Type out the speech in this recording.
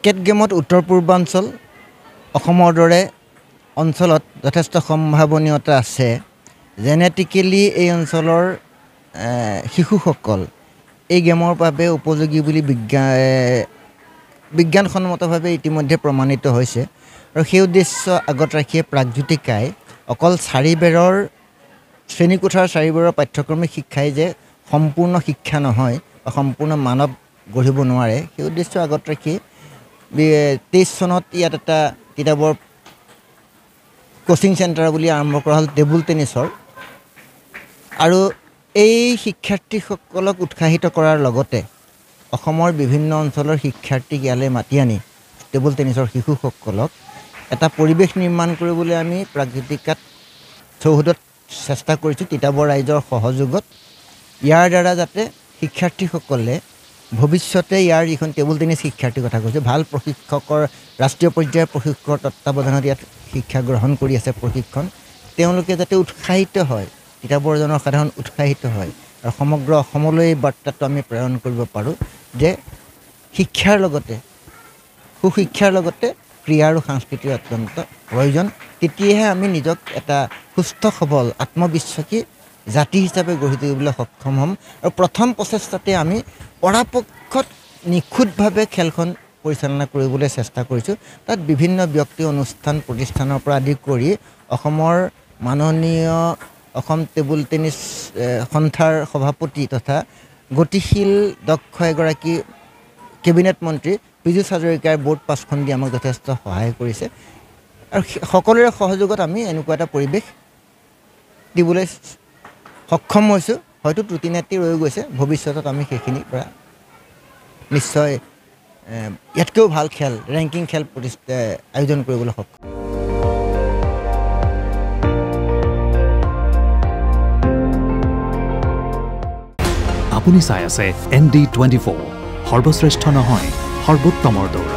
cricket গেমত উত্তৰ পূৰ্বাঞ্চল অসমৰ দৰে অঞ্চলত যথেষ্ট সম্ভাৱনীয়তা আছে জেনেটিক্যালি এই অঞ্চলৰ শিশুসকল এই গেমৰ বাবে উপযোগী বুলি বিজ্ঞানসন্মতভাৱে ইতিমধ্যে প্ৰমাণিত হৈছে আৰু সেই উদ্দেশ্য আগত ৰাখিয়ে প্ৰাগজ্যোতিকাই অকল চাৰিবেৰৰ শ্ৰেণীকোঠাৰ চাৰিবেৰৰ পাঠ্যক্ৰমিক শিক্ষাই যে সম্পূৰ্ণ শিক্ষা নহয় বা সম্পূৰ্ণ মানৱ গঢ়িব নোৱাৰে সেই উদ্দেশ্য আগত ৰাখি 23 চনত ইয়াত এটা কিতাপৰ কোচিং চেণ্টাৰ বুলি আৰম্ভ কৰা হ'ল টেবুল টেনিছৰ আৰু এই শিক্ষাৰ্থীসকলক উৎসাহিত কৰাৰ লগতে অসমৰ বিভিন্ন অঞ্চলৰ শিক্ষাৰ্থীক ইয়ালৈ মাতি আনি টেবুল টেনিছৰ শিশুসকলক এটা পৰিৱেশ নিৰ্মাণ কৰিবলৈ আমি প্ৰাগজ্যোতিকাত চৌহদত চেষ্টা কৰিছোঁ তিতাবৰ ৰাইজৰ সহযোগত ইয়াৰ দ্বাৰা যাতে শিক্ষাৰ্থীসকলে ভৱিষ্যতে ইয়াৰ যিখন টেবুল টেনিছ শিক্ষাৰ্থীৰ কথা কৈছোঁ ভাল প্ৰশিক্ষকৰ ৰাষ্ট্ৰীয় পৰ্যায়ৰ প্ৰশিক্ষকৰ তত্ত্বাৱধানত ইয়াত শিক্ষা গ্ৰহণ কৰি আছে প্ৰশিক্ষণ তেওঁলোকে যাতে উৎসাহিত হয় তিতাবৰ জনসাধাৰণ উৎসাহিত হয় আৰু সমগ্ৰ অসমলৈ এই বাৰ্তাটো আমি প্ৰেৰণ কৰিব পাৰোঁ যে শিক্ষাৰ লগতে সুশিক্ষাৰ লগতে ক্ৰীড়া আৰু সংস্কৃতিৰ অত্যন্ত প্ৰয়োজন তেতিয়াহে আমি নিজক এটা সুস্থ সবল আত্মবিশ্বাসী জাতি হিচাপে গঢ়ি তুলিবলৈ সক্ষম হ'ম আৰু প্ৰথম প্ৰচেষ্টাতে আমি পৰাপক্ষত নিখুঁতভাৱে খেলখন পৰিচালনা কৰিবলৈ চেষ্টা কৰিছোঁ তাত বিভিন্ন ব্যক্তি অনুষ্ঠান প্ৰতিষ্ঠানৰ পৰা আদি কৰি অসমৰ মাননীয় অসম টেবুল টেনিছ সন্থাৰ সভাপতি তথা গতিশীল দক্ষ এগৰাকী কেবিনেট মন্ত্ৰী পীযুষ হাজৰিকাৰ বোৰ্ড পাছখন দি আমাক যথেষ্ট সহায় কৰিছে আৰু সকলোৰে সহযোগত আমি এনেকুৱা এটা পৰিৱেশ দিবলৈ সক্ষম হৈছোঁ হয়তো ত্ৰুটি নাটি ৰৈ গৈছে ভৱিষ্যতত আমি সেইখিনিৰ পৰা নিশ্চয় ইয়াতকৈও ভাল খেল ৰেংকিং খেল আয়োজন কৰিবলৈ সক্ষম আপুনি চাই আছে ND24 সৰ্বশ্ৰেষ্ঠ নহয় সৰ্বোত্তমৰ দৌৰ